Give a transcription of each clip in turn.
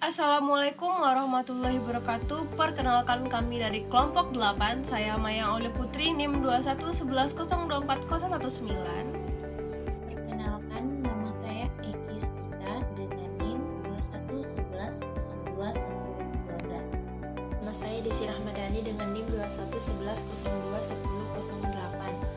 Assalamualaikum warahmatullahi wabarakatuh. Perkenalkan kami dari kelompok 8. Saya Maya Oleh Putri, NIM 2111024019. Perkenalkan, nama saya Eki Yustita dengan NIM 2111021012. Nama saya Desi Rahmadani dengan NIM 2111021008.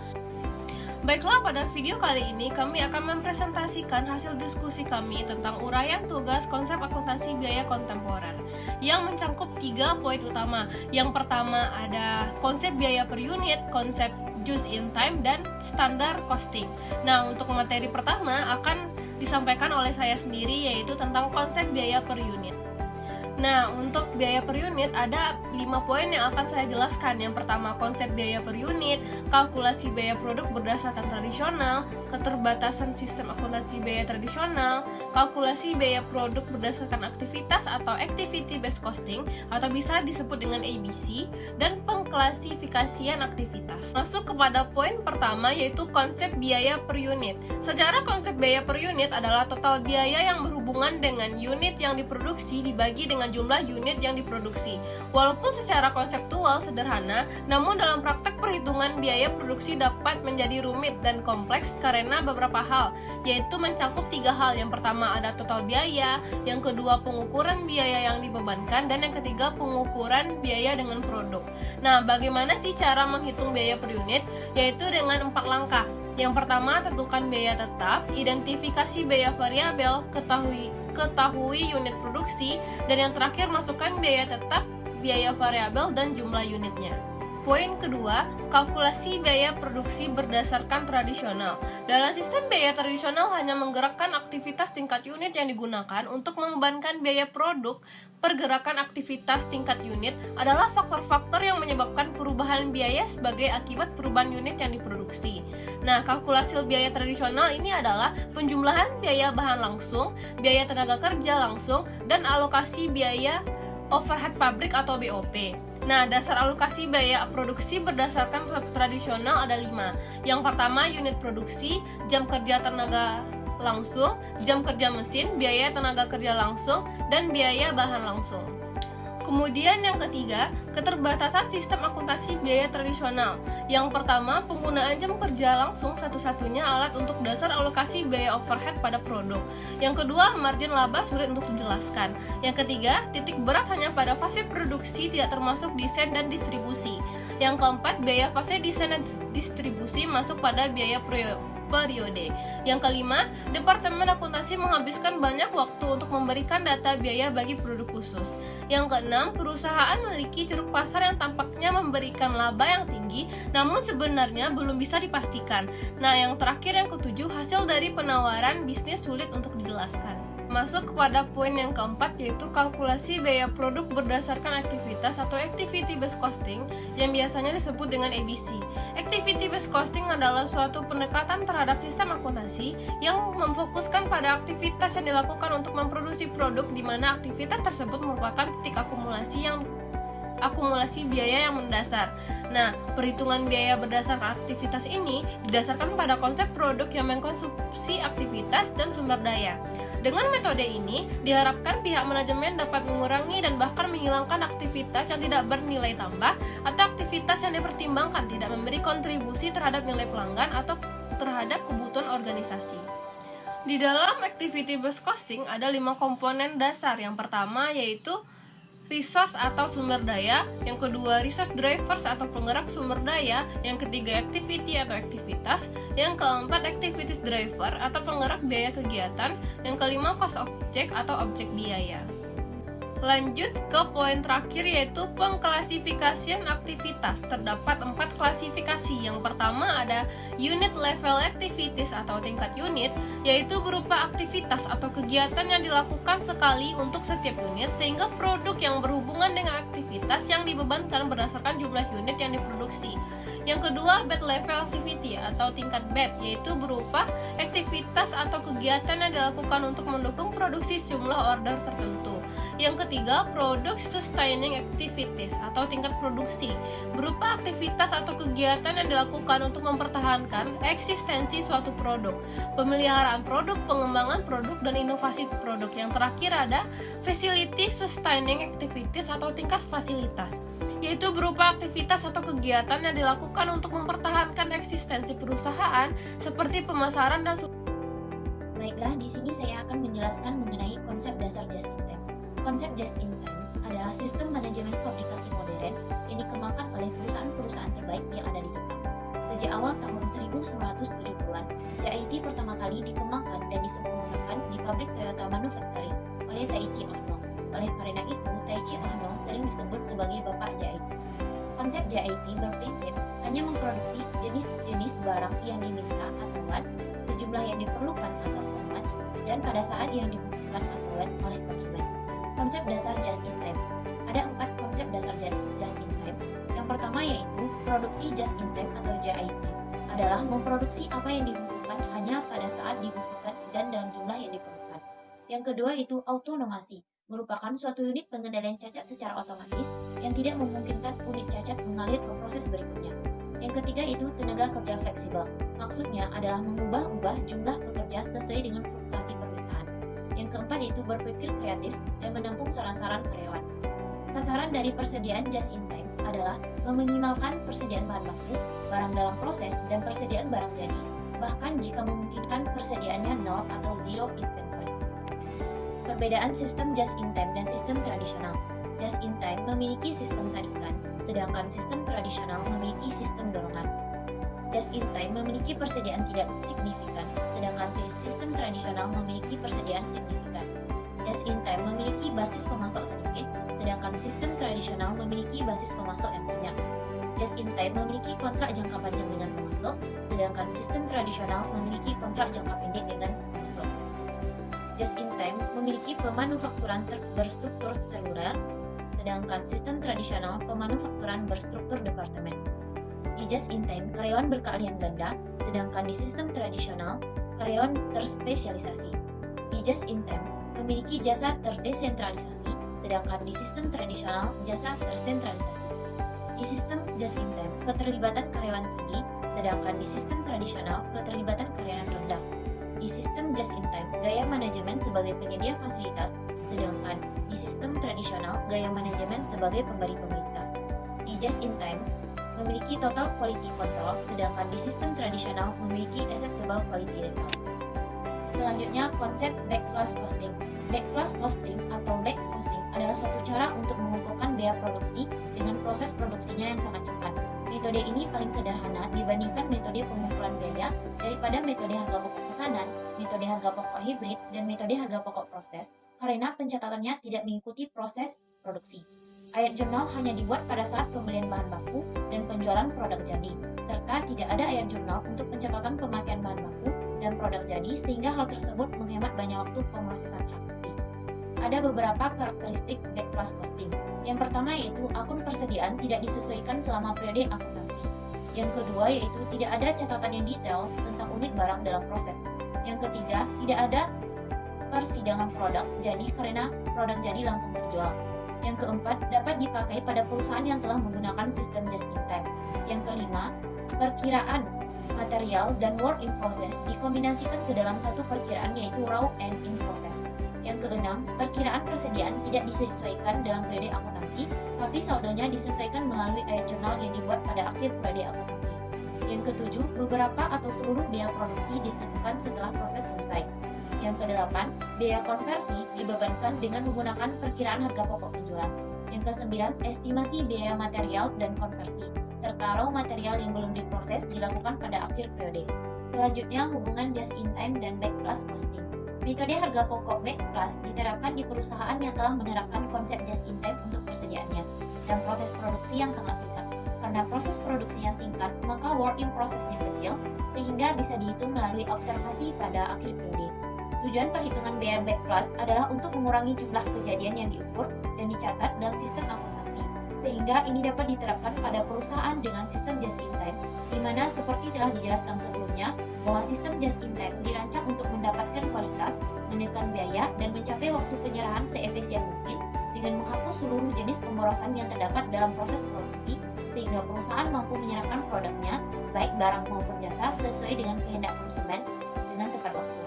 Baiklah, pada video kali ini kami akan mempresentasikan hasil diskusi kami tentang uraian tugas konsep akuntansi biaya kontemporer yang mencakup 3 poin utama. Yang pertama ada konsep biaya per unit, konsep just in time, dan standar costing. Nah, untuk materi pertama akan disampaikan oleh saya sendiri, yaitu tentang konsep biaya per unit. Nah, untuk biaya per unit ada 5 poin yang akan saya jelaskan. Yang pertama, konsep biaya per unit, kalkulasi biaya produk berdasarkan tradisional, keterbatasan sistem akuntansi biaya tradisional, kalkulasi biaya produk berdasarkan aktivitas atau activity based costing atau bisa disebut dengan ABC, dan pengklasifikasian aktivitas. Masuk kepada poin pertama, yaitu konsep biaya per unit. Secara konsep biaya per unit adalah total biaya yang berhubungan dengan unit yang diproduksi dibagi dengan jumlah unit yang diproduksi. Walaupun secara konseptual sederhana, namun dalam praktek perhitungan biaya produksi dapat menjadi rumit dan kompleks karena beberapa hal, yaitu mencakup 3 hal. Yang pertama ada total biaya, yang kedua pengukuran biaya yang dibebankan, dan yang ketiga pengukuran biaya dengan produk. Nah, bagaimana sih cara menghitung biaya per unit? Yaitu dengan 4 langkah. Yang pertama, tentukan biaya tetap, identifikasi biaya variabel, ketahui unit produksi, dan yang terakhir masukkan biaya tetap, biaya variabel, dan jumlah unitnya. Poin kedua, kalkulasi biaya produksi berdasarkan tradisional. Dalam sistem biaya tradisional hanya menggerakkan aktivitas tingkat unit yang digunakan. Untuk membebankan biaya produk, pergerakan aktivitas tingkat unit adalah faktor-faktor yang menyebabkan perubahan biaya sebagai akibat perubahan unit yang diproduksi. Nah, kalkulasi biaya tradisional ini adalah penjumlahan biaya bahan langsung, biaya tenaga kerja langsung, dan alokasi biaya overhead pabrik atau BOP. Nah, dasar alokasi biaya produksi berdasarkan tradisional ada 5. Yang pertama, unit produksi, jam kerja tenaga langsung, jam kerja mesin, biaya tenaga kerja langsung, dan biaya bahan langsung. Kemudian yang ketiga, keterbatasan sistem akuntansi biaya tradisional. Yang pertama, penggunaan jam kerja langsung satu-satunya alat untuk dasar alokasi biaya overhead pada produk. Yang kedua, margin laba sulit untuk dijelaskan. Yang ketiga, titik berat hanya pada fase produksi, tidak termasuk desain dan distribusi. Yang keempat, biaya fase desain dan distribusi masuk pada biaya periode. Yang kelima, Departemen Akuntansi menghabiskan banyak waktu untuk memberikan data biaya bagi produk khusus. Yang keenam, perusahaan memiliki ceruk pasar yang tampaknya memberikan laba yang tinggi, namun sebenarnya belum bisa dipastikan. Nah, yang terakhir, yang ketujuh, hasil dari penawaran bisnis sulit untuk dijelaskan. Masuk kepada poin yang keempat, yaitu kalkulasi biaya produk berdasarkan aktivitas atau activity based costing yang biasanya disebut dengan ABC. Activity based costing adalah suatu pendekatan terhadap sistem akuntansi yang memfokuskan pada aktivitas yang dilakukan untuk memproduksi produk, di mana aktivitas tersebut merupakan titik akumulasi biaya yang mendasar. Nah, perhitungan biaya berdasarkan aktivitas ini didasarkan pada konsep produk yang mengkonsumsi aktivitas dan sumber daya. Dengan metode ini, diharapkan pihak manajemen dapat mengurangi dan bahkan menghilangkan aktivitas yang tidak bernilai tambah atau aktivitas yang dipertimbangkan tidak memberi kontribusi terhadap nilai pelanggan atau terhadap kebutuhan organisasi. Di dalam activity based costing ada 5 komponen dasar. Yang pertama yaitu resource atau sumber daya, yang kedua resource drivers atau penggerak sumber daya, yang ketiga activity atau aktivitas, yang keempat activities driver atau penggerak biaya kegiatan, yang kelima cost object atau objek biaya. Lanjut ke poin terakhir, yaitu pengklasifikasian aktivitas. Terdapat 4 klasifikasi. Yang pertama ada unit level activities atau tingkat unit, yaitu berupa aktivitas atau kegiatan yang dilakukan sekali untuk setiap unit, sehingga produk yang berhubungan dengan aktivitas yang dibebankan berdasarkan jumlah unit yang diproduksi. Yang kedua, batch level activity atau tingkat batch, yaitu berupa aktivitas atau kegiatan yang dilakukan untuk mendukung produksi jumlah order tertentu. Yang ketiga, product sustaining activities atau tingkat produksi, berupa aktivitas atau kegiatan yang dilakukan untuk mempertahankan eksistensi suatu produk, pemeliharaan produk, pengembangan produk, dan inovasi produk. Yang terakhir ada facility sustaining activities atau tingkat fasilitas, yaitu berupa aktivitas atau kegiatan yang dilakukan untuk mempertahankan eksistensi perusahaan seperti pemasaran dan Baiklah, di sini saya akan menjelaskan mengenai konsep dasar just in time. Konsep just in time adalah sistem manajemen fabrikasi modern yang dikembangkan oleh perusahaan-perusahaan terbaik yang ada di Jepang. Sejak awal tahun 1970-an, JIT pertama kali dikembangkan dan disempurnakan di pabrik Toyota Manufacturing oleh Taiichi Ohno. Oleh karena itu, Taiichi Ohno sering disebut sebagai Bapak JIT. Konsep JIT berprinsip hanya memproduksi jenis-jenis barang yang diminta atau watt, sejumlah yang diperlukan atau format, dan pada saat yang dibutuhkan atau watt oleh konsumen. Konsep dasar just in time. Ada 4 konsep dasar just in time. Yang pertama yaitu produksi just in time atau JIT adalah memproduksi apa yang dibutuhkan hanya pada saat dibutuhkan dan dalam jumlah yang diperlukan. Yang kedua itu autonomasi, merupakan suatu unit pengendalian cacat secara otomatis yang tidak memungkinkan unit cacat mengalir ke proses berikutnya. Yang ketiga itu tenaga kerja fleksibel, maksudnya adalah mengubah-ubah jumlah pekerja sesuai dengan fluktuasi permintaan. Yang keempat itu berpikir kreatif dan menampung saran-saran karyawan. Sasaran dari persediaan just in time adalah meminimalkan persediaan bahan baku, barang dalam proses, dan persediaan barang jadi, bahkan jika memungkinkan persediaannya 0 atau zero inventory. Perbedaan sistem just in time dan sistem tradisional. Just in time memiliki sistem tarikan, sedangkan sistem tradisional memiliki sistem dorongan. Just in time memiliki persediaan tidak signifikan, sedangkan sistem tradisional memiliki persediaan signifikan. Just in time memiliki basis pemasok sedikit, sedangkan sistem tradisional memiliki basis pemasok yang banyak. Just in time memiliki kontrak jangka panjang dengan pemasok, sedangkan sistem tradisional memiliki kontrak jangka pendek dengan pemasok. Just in time memiliki pemanufakturan berstruktur seluler, sedangkan sistem tradisional pemanufakturan berstruktur departemen. Di just in time, karyawan berkeahlian ganda, sedangkan di sistem tradisional, karyawan terspesialisasi. Di just in time, memiliki jasa terdesentralisasi, sedangkan di sistem tradisional, jasa tersentralisasi. Di sistem just in time, keterlibatan karyawan tinggi, sedangkan di sistem tradisional, keterlibatan karyawan rendah. Di sistem just in time, gaya manajemen sebagai penyedia fasilitas, sedangkan di sistem tradisional, gaya manajemen sebagai pemberi pemerintah. Di just in time, memiliki total quality control, sedangkan di sistem tradisional memiliki acceptable quality level. Selanjutnya, konsep backflash costing. Backflash costing atau backflashing adalah suatu cara untuk mengumpulkan biaya produksi dengan proses produksinya yang sangat cepat. Metode ini paling sederhana dibandingkan metode pengumpulan biaya daripada metode harga pokok pesanan, metode harga pokok hibrid, dan metode harga pokok proses, karena pencatatannya tidak mengikuti proses produksi. Ayat jurnal hanya dibuat pada saat pembelian bahan baku dan penjualan produk jadi, serta tidak ada ayat jurnal untuk pencatatan pemakaian bahan baku dan produk jadi, sehingga hal tersebut menghemat banyak waktu pemrosesan transaksi. Ada beberapa karakteristik backflash costing. Yang pertama yaitu akun persediaan tidak disesuaikan selama periode akuntansi. Yang kedua yaitu tidak ada catatan yang detail tentang unit barang dalam proses. Yang ketiga, tidak ada persidangan produk jadi karena produk jadi langsung terjual. Yang keempat, dapat dipakai pada perusahaan yang telah menggunakan sistem just in time. Yang kelima, perkiraan material dan work in process dikombinasikan ke dalam satu perkiraan yaitu raw and in process. Yang keenam, perkiraan persediaan tidak disesuaikan dalam periode akuntansi, tapi saldonya disesuaikan melalui ayat jurnal yang dibuat pada akhir periode akuntansi. Yang ketujuh, beberapa atau seluruh biaya produksi ditentukan setelah proses selesai. Yang kedelapan, biaya konversi dibebankan dengan menggunakan perkiraan harga pokok penjualan. Yang kesembilan, estimasi biaya material dan konversi, serta raw material yang belum diproses dilakukan pada akhir periode. Selanjutnya, hubungan just in time dan backflash costing. Metode harga pokok backflash diterapkan di perusahaan yang telah menerapkan konsep just in time untuk persediaannya dan proses produksi yang sangat singkat. Karena proses produksinya singkat, maka work in process-nya kecil sehingga bisa dihitung melalui observasi pada akhir periode. Tujuan perhitungan biaya backflash adalah untuk mengurangi jumlah kejadian yang diukur dan dicatat dalam sistem akuntansi, sehingga ini dapat diterapkan pada perusahaan dengan sistem just in time, di mana seperti telah dijelaskan sebelumnya, bahwa sistem just in time dirancang untuk mendapatkan kualitas, menekan biaya, dan mencapai waktu penyerahan seefisien mungkin dengan menghapus seluruh jenis pemborosan yang terdapat dalam proses produksi, sehingga perusahaan mampu menyerahkan produknya, baik barang maupun jasa, sesuai dengan kehendak konsumen dengan tepat waktu.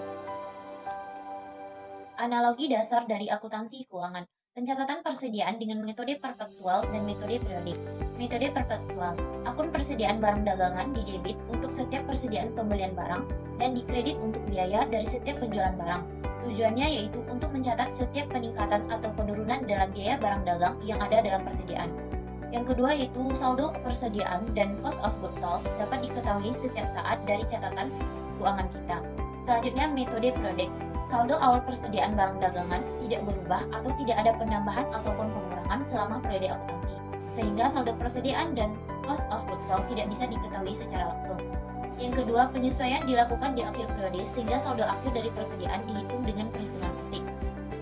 Analogi dasar dari akuntansi keuangan. Pencatatan persediaan dengan metode perpetual dan metode periodik. Metode perpetual, akun persediaan barang dagangan didebit untuk setiap persediaan pembelian barang dan dikredit untuk biaya dari setiap penjualan barang. Tujuannya yaitu untuk mencatat setiap peningkatan atau penurunan dalam biaya barang dagang yang ada dalam persediaan. Yang kedua yaitu saldo persediaan dan cost of goods sold dapat diketahui setiap saat dari catatan keuangan kita. Selanjutnya metode periodik. Saldo awal persediaan barang dagangan tidak berubah atau tidak ada penambahan ataupun pengurangan selama periode akuntansi, sehingga saldo persediaan dan cost of goods sold tidak bisa diketahui secara langsung. Yang kedua, penyesuaian dilakukan di akhir periode sehingga saldo akhir dari persediaan dihitung dengan perhitungan fisik.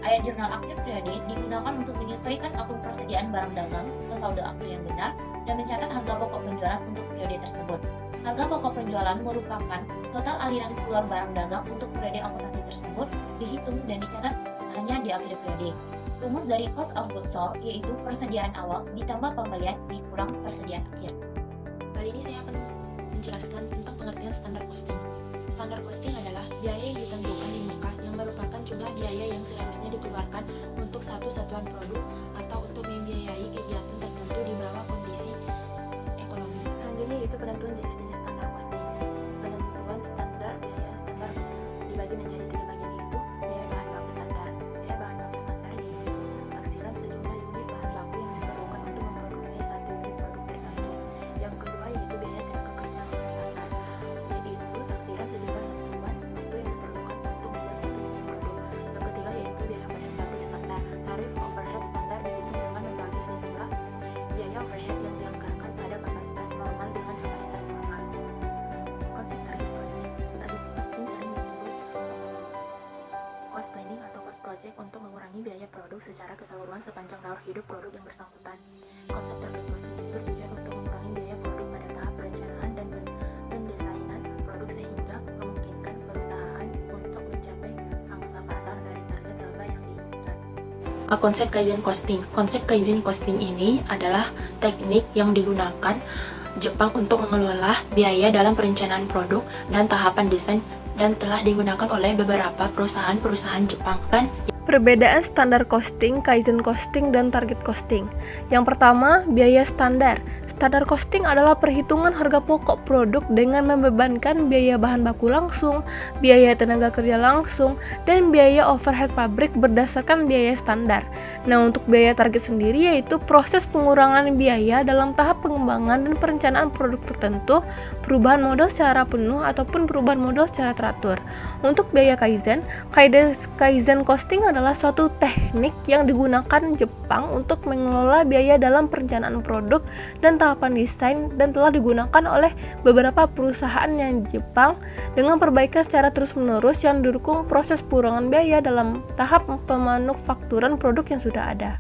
Ayat jurnal akhir periode digunakan untuk menyesuaikan akun persediaan barang dagang ke saldo akhir yang benar dan mencatat harga pokok penjualan untuk periode tersebut. Harga pokok penjualan merupakan total aliran keluar barang dagang untuk periode akuntansi tersebut dihitung dan dicatat hanya di akhir periode. Rumus dari cost of goods sold yaitu persediaan awal ditambah pembelian dikurang persediaan akhir. Kali ini saya akan menjelaskan tentang pengertian standar costing. Standar costing adalah biaya yang ditentukan di muka yang merupakan jumlah biaya yang seharusnya dikeluarkan untuk satu satuan produk atau untuk membiayai kegiatan tertentu di bawah kondisi ekonomi. Selanjutnya yaitu penentuan jenis-jenis standar costing. Penentuan standar biaya standar dibagi menjadi 3 bagian yaitu biaya bahan baku standar. Biaya bahan baku standar yaitu taksiran sejumlah unit bahan baku yang diperlukan untuk memproduksi satu unit produk tertentu. Yang kedua yaitu biaya tenaga kerja standar, yaitu taksiran sejumlah satuan waktu yang diperlukan untuk membuat satu unit produk. Yang ketiga yaitu biaya bahan baku standar. Tarif overhead standar dihitung dengan membagi sejumlah biaya overhead yang dianggarkan pada kapasitas normal dengan kapasitas normal. Konsep target costing. Target costing sering disebut cost planning atau cost project untuk mengurangi biaya produk secara keseluruhan sepanjang daur hidup produk yang bersangkutan. Konsep target costing ini bertujuan untuk mengurangi biaya produk pada tahap perencanaan dan pendesainan produk sehingga memungkinkan perusahaan untuk mencapai pangsa pasar dari target laba yang diinginkan. Konsep Kaizen Costing. Konsep Kaizen Costing ini adalah teknik yang digunakan Jepang untuk mengelola biaya dalam perencanaan produk dan tahapan desain dan telah digunakan oleh beberapa perusahaan-perusahaan Jepang. Perbedaan standar costing, Kaizen costing, dan target costing. Yang pertama, biaya standar. Standar costing adalah perhitungan harga pokok produk dengan membebankan biaya bahan baku langsung, biaya tenaga kerja langsung, dan biaya overhead pabrik berdasarkan biaya standar. Nah, untuk biaya target sendiri yaitu proses pengurangan biaya dalam tahap pengembangan dan perencanaan produk tertentu, perubahan modal secara penuh ataupun perubahan modal secara teratur. Untuk biaya Kaizen costing adalah suatu teknik yang digunakan Jepang untuk mengelola biaya dalam perencanaan produk dan tahapan desain dan telah digunakan oleh beberapa perusahaan yang di Jepang dengan perbaikan secara terus-menerus yang didukung proses pengurangan biaya dalam tahap pemanufakturan produk yang sudah ada.